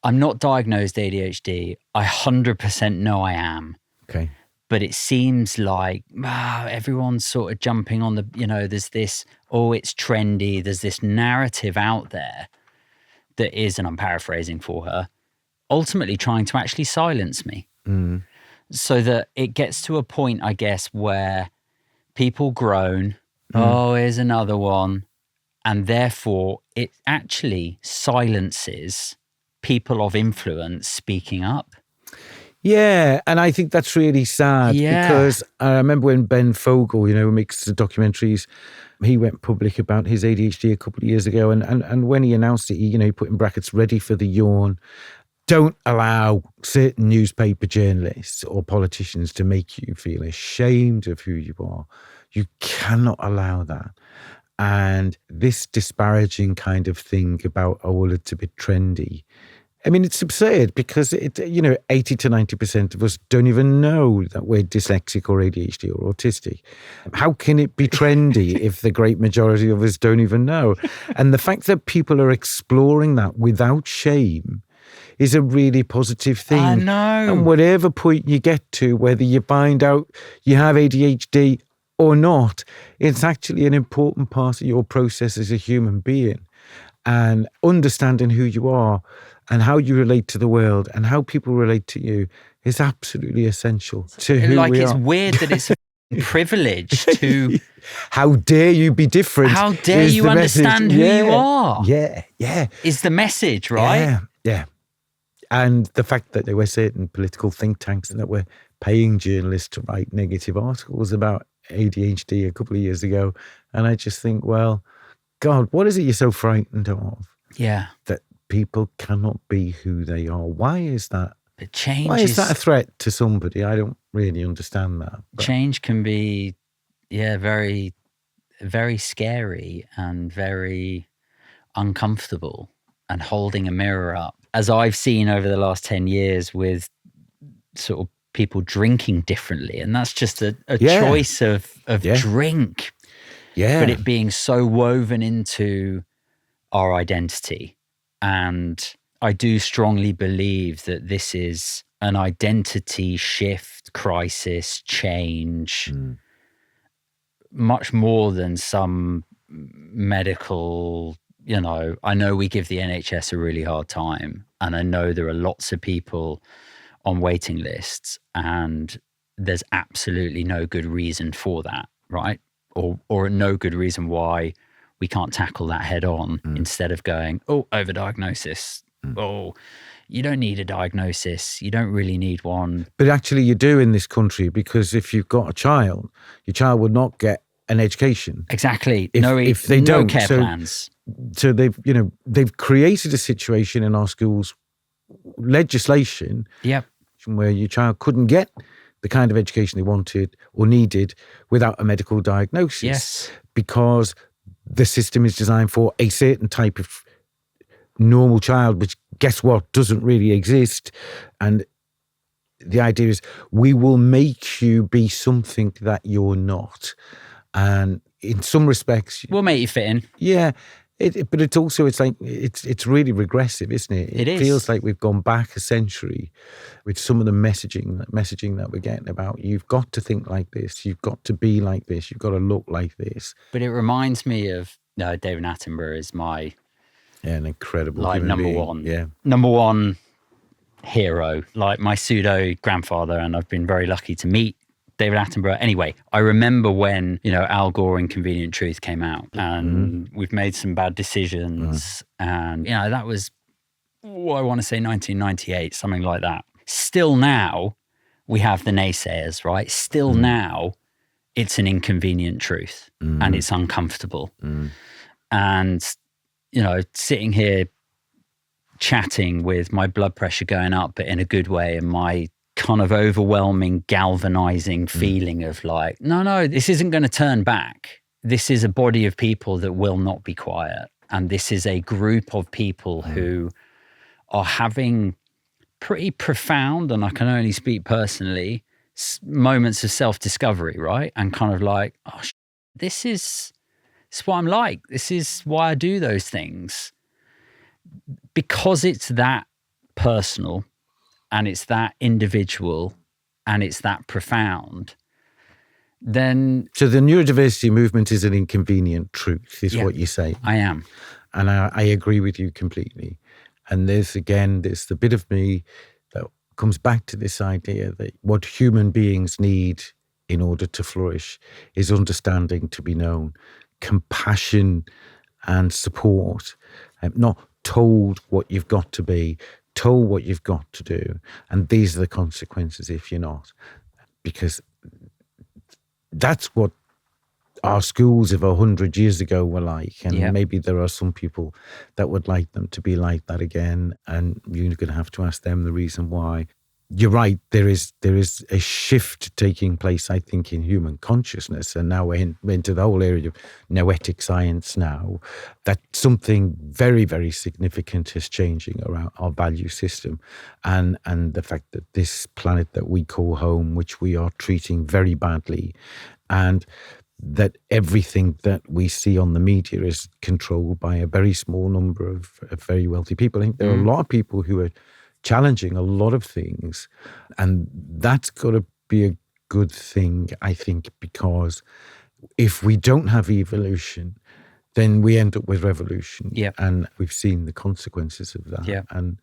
I'm not diagnosed ADHD. I 100% know I am. Okay. But it seems like everyone's sort of jumping on the, there's this, it's trendy. There's this narrative out there that is, and I'm paraphrasing for her, ultimately trying to actually silence me. So that it gets to a point, I guess, where people groan, here's another one. And therefore, it actually silences people of influence speaking up. Yeah, and I think that's really sad because I remember when Ben Fogle, who makes the documentaries, he went public about his ADHD a couple of years ago. And when he announced it, he put in brackets, ready for the yawn. Don't allow certain newspaper journalists or politicians to make you feel ashamed of who you are. You cannot allow that. And this disparaging kind of thing about, it's a bit trendy. It's absurd because 80 to 90% of us don't even know that we're dyslexic or ADHD or autistic. How can it be trendy if the great majority of us don't even know? And the fact that people are exploring that without shame is a really positive thing. I know. And whatever point you get to, whether you find out you have ADHD or not, it's actually an important part of your process as a human being. And understanding who you are and how you relate to the world and how people relate to you is absolutely essential to who we are. It's weird that it's a privilege to... How dare you be different? How dare you understand who you are? Yeah. Is the message, right? Yeah. And the fact that there were certain political think tanks that were paying journalists to write negative articles about ADHD a couple of years ago. And I just think, well, God, what is it you're so frightened of? Yeah. That people cannot be who they are. Why is that? But change Why is that a threat to somebody? I don't really understand that. But change can be, very, very scary and very uncomfortable, and holding a mirror up, as I've seen over the last 10 years with sort of people drinking differently. And that's just a choice of drink. Yeah. But it being so woven into our identity. And I do strongly believe that this is an identity shift, crisis, change, much more than some medical, I know we give the NHS a really hard time. And I know there are lots of people on waiting lists, and there's absolutely no good reason for that, right? Or no good reason why we can't tackle that head on instead of going, oh, overdiagnosis. Oh, you don't need a diagnosis. You don't really need one. But actually you do in this country, because if you've got a child, your child would not get an education. Exactly. If they don't. Care plans. So they've created a situation in our schools, legislation, where your child couldn't get the kind of education they wanted or needed without a medical diagnosis. Yes. Because the system is designed for a certain type of normal child, which, guess what, doesn't really exist. And the idea is, we will make you be something that you're not. And in some respects, we'll make you fit in. Yeah. But it's also, it's really regressive, isn't it? It is. Feels like we've gone back a century with some of the messaging that we're getting about, you've got to think like this, you've got to be like this, you've got to look like this. But it reminds me of David Attenborough is my an incredible number one hero, like my pseudo grandfather, and I've been very lucky to meet David Attenborough. Anyway, I remember when, Al Gore and Convenient Truth came out, and we've made some bad decisions. And, that was, I want to say 1998, something like that. Still now, we have the naysayers, right? Still now, it's an inconvenient truth and it's uncomfortable. And, sitting here chatting with my blood pressure going up, but in a good way, and my kind of overwhelming, galvanizing feeling of like, no, this isn't going to turn back. This is a body of people that will not be quiet. And this is a group of people who are having pretty profound, and I can only speak personally, moments of self-discovery, right? And kind of like, this is what I'm like. This is why I do those things. Because it's that personal, and it's that individual, and it's that profound, then... So the neurodiversity movement is an inconvenient truth, is what you say. I am. And I agree with you completely. And there's the bit of me that comes back to this idea that what human beings need in order to flourish is understanding to be known, compassion and support, not told what you've got to be, told what you've got to do, and these are the consequences if you're not. Because that's what our schools of 100 years ago were like, and maybe there are some people that would like them to be like that again, and you're going to have to ask them the reason why. You're right, there is a shift taking place, I think, in human consciousness, and now we're into the whole area of noetic science now, that something very, very significant is changing around our value system, and the fact that this planet that we call home, which we are treating very badly, and that everything that we see on the media is controlled by a very small number of very wealthy people. I think there are a lot of people who are challenging a lot of things, and that's got to be a good thing, I think, because if we don't have evolution, then we end up with revolution. And we've seen the consequences of that. And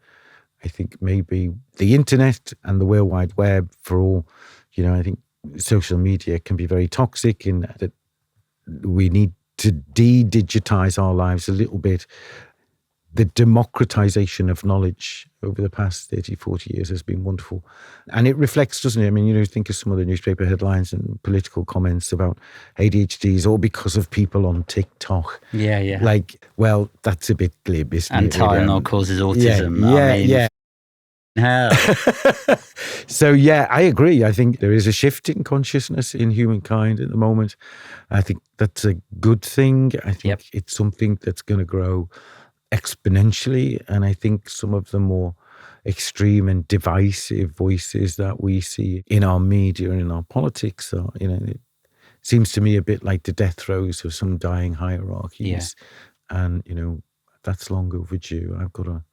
I think maybe the internet and the World Wide Web, for all, I think social media can be very toxic in that we need to de-digitize our lives a little bit, the democratization of knowledge over the past 30, 40 years has been wonderful. And it reflects, doesn't it? I mean, think of some of the newspaper headlines and political comments about ADHDs all because of people on TikTok. Yeah. Like, well, that's a bit glib, isn't and it? Tylenol causes autism. Yeah. Hell. So, yeah, I agree. I think there is a shift in consciousness in humankind at the moment. I think that's a good thing. I think it's something that's going to grow exponentially. And I think some of the more extreme and divisive voices that we see in our media and in our politics are, it seems to me a bit like the death throes of some dying hierarchies. And, that's long overdue. I've got a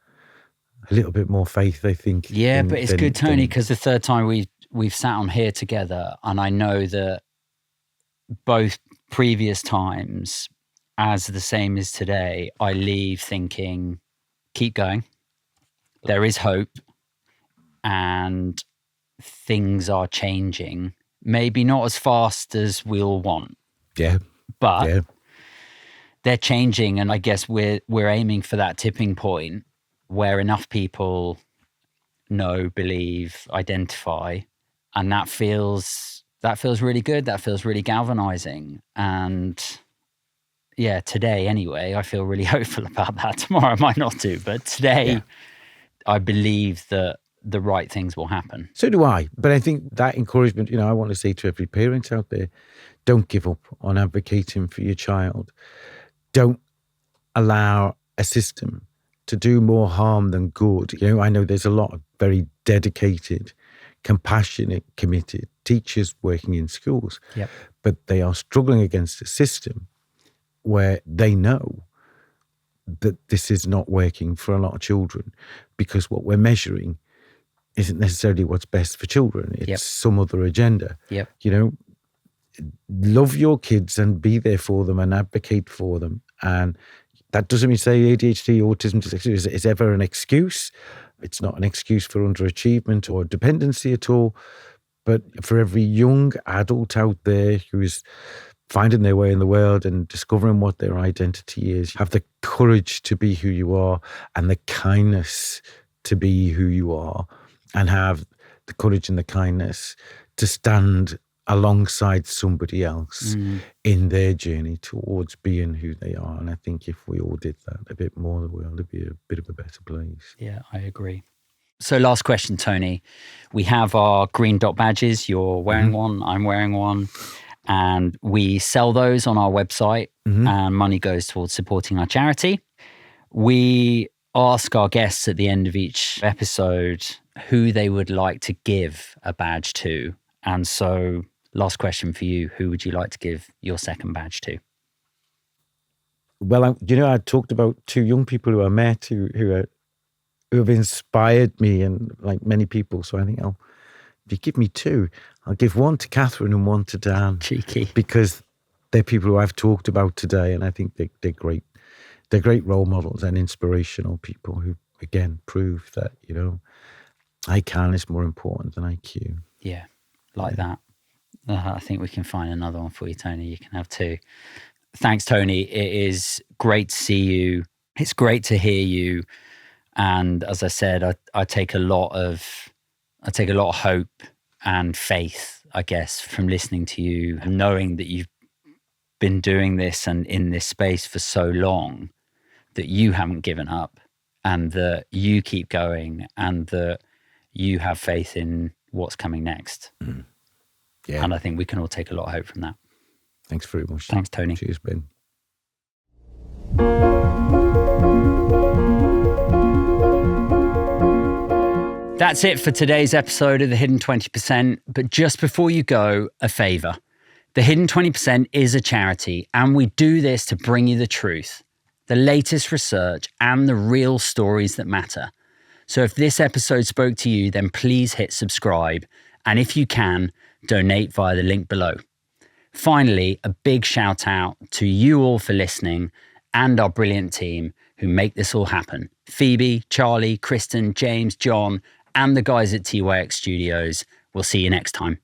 little bit more faith, I think. Yeah, but it's good, Tony, because the third time we've sat on here together, and I know that both previous times, as the same as today, I leave thinking, keep going. There is hope, and things are changing. Maybe not as fast as we all want. Yeah. But they're changing, and I guess we're aiming for that tipping point where enough people know, believe, identify, and that feels really good. That feels really galvanizing. And yeah, today anyway, I feel really hopeful about that. Tomorrow I might not do, but today I believe that the right things will happen. So do I. But I think that encouragement, I want to say to every parent out there, don't give up on advocating for your child. Don't allow a system to do more harm than good. I know there's a lot of very dedicated, compassionate, committed teachers working in schools, but they are struggling against a system where they know that this is not working for a lot of children, because what we're measuring isn't necessarily what's best for children. It's some other agenda. Love your kids and be there for them and advocate for them. And that doesn't mean say ADHD, autism, dyslexia is ever an excuse. It's not an excuse for underachievement or dependency at all. But for every young adult out there who is finding their way in the world and discovering what their identity is, have the courage to be who you are and the kindness to be who you are, and have the courage and the kindness to stand alongside somebody else in their journey towards being who they are. And I think if we all did that a bit more, the world would be a bit of a better place. Yeah, I agree. So last question, Tony. We have our green dot badges. You're wearing one, I'm wearing one. And we sell those on our website, and money goes towards supporting our charity. We ask our guests at the end of each episode who they would like to give a badge to. And so last question for you, who would you like to give your second badge to? Well, I talked about two young people who I met who have inspired me, and like many people. So I think if you give me two, I'll give one to Catherine and one to Dan. Cheeky. Because they're people who I've talked about today, and I think they're great. They're great role models and inspirational people who, again, prove that, ICANN is more important than IQ. Yeah, that. I think we can find another one for you, Tony. You can have two. Thanks, Tony. It is great to see you. It's great to hear you. And as I said, I take a lot of hope and faith, I guess, from listening to you and knowing that you've been doing this and in this space for so long, that you haven't given up, and that you keep going, and that you have faith in what's coming next. Yeah. And I think we can all take a lot of hope from that. Thanks very much. Thanks, Tony. Cheers, Ben. That's it for today's episode of The Hidden 20%. But just before you go, a favor. The Hidden 20% is a charity, and we do this to bring you the truth, the latest research, and the real stories that matter. So if this episode spoke to you, then please hit subscribe. And if you can, donate via the link below. Finally, a big shout out to you all for listening, and our brilliant team who make this all happen. Phoebe, Charlie, Kristen, James, John, and the guys at TYX Studios. We'll see you next time.